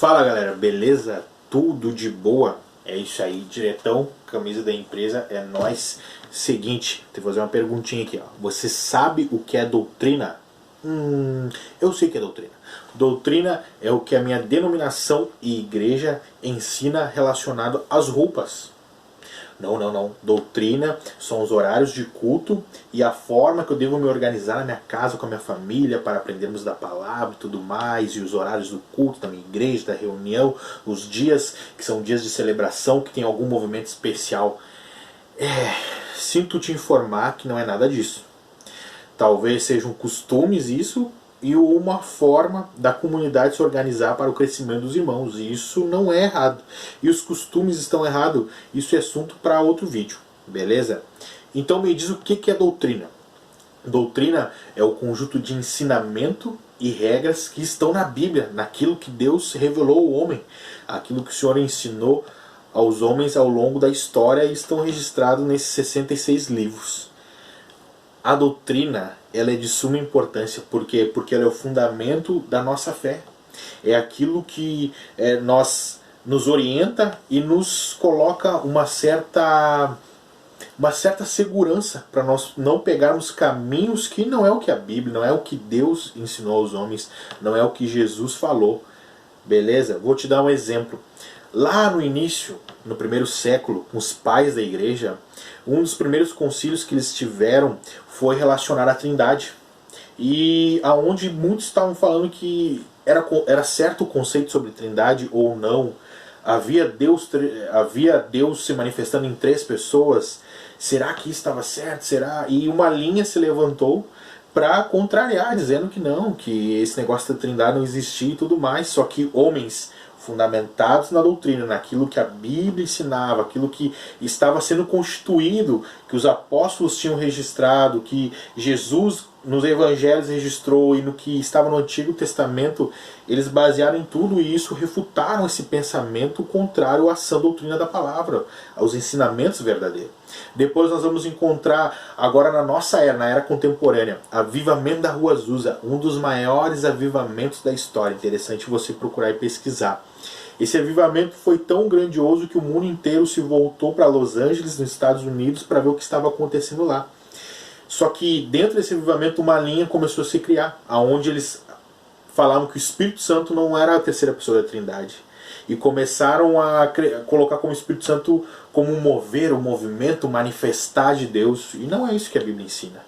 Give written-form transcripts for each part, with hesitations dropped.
Fala galera, beleza? Tudo de boa? É isso aí, diretão, camisa da empresa, é nóis. Seguinte, tem que fazer uma perguntinha aqui, ó. Você sabe o que é doutrina? Eu sei o que é doutrina. Doutrina é o que a minha denominação e igreja ensina relacionado às roupas. Não. Doutrina são os horários de culto e a forma que eu devo me organizar na minha casa com a minha família para aprendermos da palavra e tudo mais, e os horários do culto, da minha igreja, da reunião, os dias que são dias de celebração, que tem algum movimento especial. Sinto te informar que não é nada disso. Talvez sejam costumes isso e uma forma da comunidade se organizar para o crescimento dos irmãos. E isso não é errado. E os costumes estão errados. Isso é assunto para outro vídeo. Beleza? Então me diz o que é doutrina. Doutrina é o conjunto de ensinamento e regras que estão na Bíblia, naquilo que Deus revelou ao homem, aquilo que o Senhor ensinou aos homens ao longo da história e estão registrados nesses 66 livros. A doutrina, ela é de suma importância. Por quê? Porque ela é o fundamento da nossa fé. É aquilo que nos orienta e nos coloca uma certa segurança para nós não pegarmos caminhos que não é o que a Bíblia, não é o que Deus ensinou aos homens, não é o que Jesus falou. Beleza? Vou te dar um exemplo. Lá no início, no primeiro século, com os pais da igreja, um dos primeiros concílios que eles tiveram foi relacionar à Trindade. E aonde muitos estavam falando que era certo o conceito sobre Trindade ou não. Havia Deus se manifestando em três pessoas. Será que isso estava certo? Será? E uma linha se levantou para contrariar, dizendo que não, que esse negócio da Trindade não existia e tudo mais. Só que homens fundamentados na doutrina, naquilo que a Bíblia ensinava, aquilo que estava sendo constituído, que os apóstolos tinham registrado, que Jesus nos evangelhos registrou e no que estava no Antigo Testamento, eles basearam em tudo isso, refutaram esse pensamento contrário à sã doutrina da palavra, aos ensinamentos verdadeiros. Depois nós vamos encontrar, agora na nossa era, na era contemporânea, avivamento da Rua Azusa, um dos maiores avivamentos da história. Interessante você procurar e pesquisar. Esse avivamento foi tão grandioso que o mundo inteiro se voltou para Los Angeles, nos Estados Unidos, para ver o que estava acontecendo lá. Só que dentro desse avivamento uma linha começou a se criar, aonde eles falavam que o Espírito Santo não era a terceira pessoa da Trindade. E começaram a colocar como Espírito Santo como um mover, um movimento, manifestar de Deus. E não é isso que a Bíblia ensina.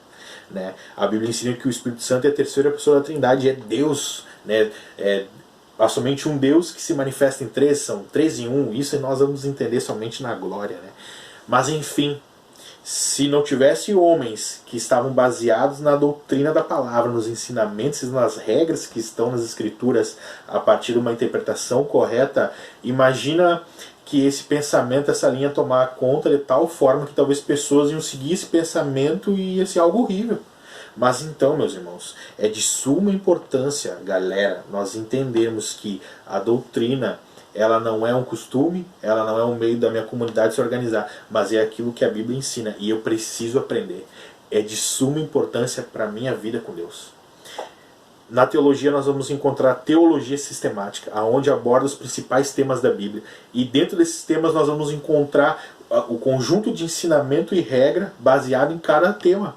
Né? A Bíblia ensina que o Espírito Santo é a terceira pessoa da Trindade, é Deus. Né? Há somente um Deus que se manifesta em três, são três em um. Isso nós vamos entender somente na glória. Né? Mas enfim, se não tivesse homens que estavam baseados na doutrina da palavra, nos ensinamentos e nas regras que estão nas escrituras, a partir de uma interpretação correta, imagina que esse pensamento, essa linha tomar conta de tal forma que talvez pessoas iam seguir esse pensamento e ia ser algo horrível. Mas então, meus irmãos, é de suma importância, galera, nós entendermos que a doutrina, ela não é um costume, ela não é um meio da minha comunidade se organizar, mas é aquilo que a Bíblia ensina e eu preciso aprender. É de suma importância para a minha vida com Deus. Na teologia nós vamos encontrar a teologia sistemática, onde aborda os principais temas da Bíblia. E dentro desses temas nós vamos encontrar o conjunto de ensinamento e regra baseado em cada tema.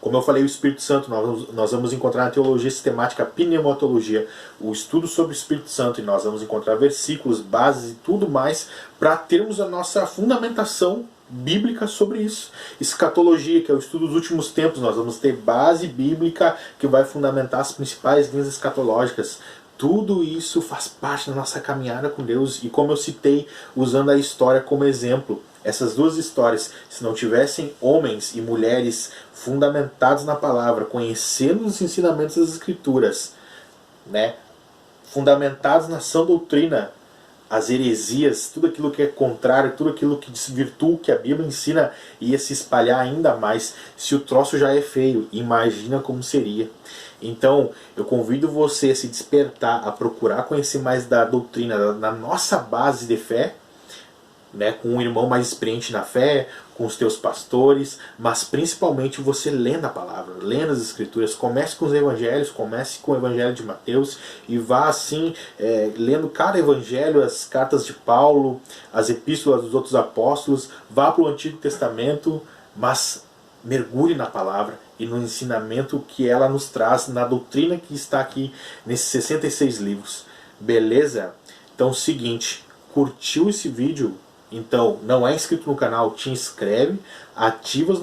Como eu falei, o Espírito Santo, nós vamos encontrar na teologia sistemática a pneumatologia, o estudo sobre o Espírito Santo, e nós vamos encontrar versículos, bases e tudo mais para termos a nossa fundamentação bíblica sobre isso. Escatologia, que é o estudo dos últimos tempos, nós vamos ter base bíblica que vai fundamentar as principais linhas escatológicas. Tudo isso faz parte da nossa caminhada com Deus e, como eu citei, usando a história como exemplo, essas duas histórias, se não tivessem homens e mulheres fundamentados na palavra, conhecendo os ensinamentos das Escrituras, né, fundamentados na sã doutrina, as heresias, tudo aquilo que é contrário, tudo aquilo que desvirtua o que a Bíblia ensina, ia se espalhar ainda mais. Se o troço já é feio, imagina como seria. Então, eu convido você a se despertar, a procurar conhecer mais da doutrina, da nossa base de fé, né, com um irmão mais experiente na fé, com os teus pastores, mas principalmente você lendo a palavra, lendo as escrituras. Comece com os evangelhos, comece com o evangelho de Mateus e vá assim, lendo cada evangelho, as cartas de Paulo, as epístolas dos outros apóstolos, vá para o Antigo Testamento, mas mergulhe na palavra e no ensinamento que ela nos traz, na doutrina que está aqui nesses 66 livros. Beleza? Então é o seguinte, curtiu esse vídeo? Então, não é inscrito no canal, te inscreve, ativa as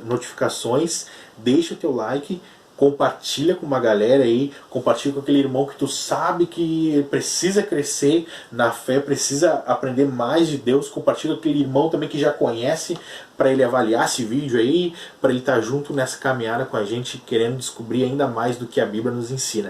notificações, deixa teu like, compartilha com uma galera aí, compartilha com aquele irmão que tu sabe que precisa crescer na fé, precisa aprender mais de Deus, compartilha com aquele irmão também que já conhece, para ele avaliar esse vídeo aí, para ele estar junto nessa caminhada com a gente, querendo descobrir ainda mais do que a Bíblia nos ensina.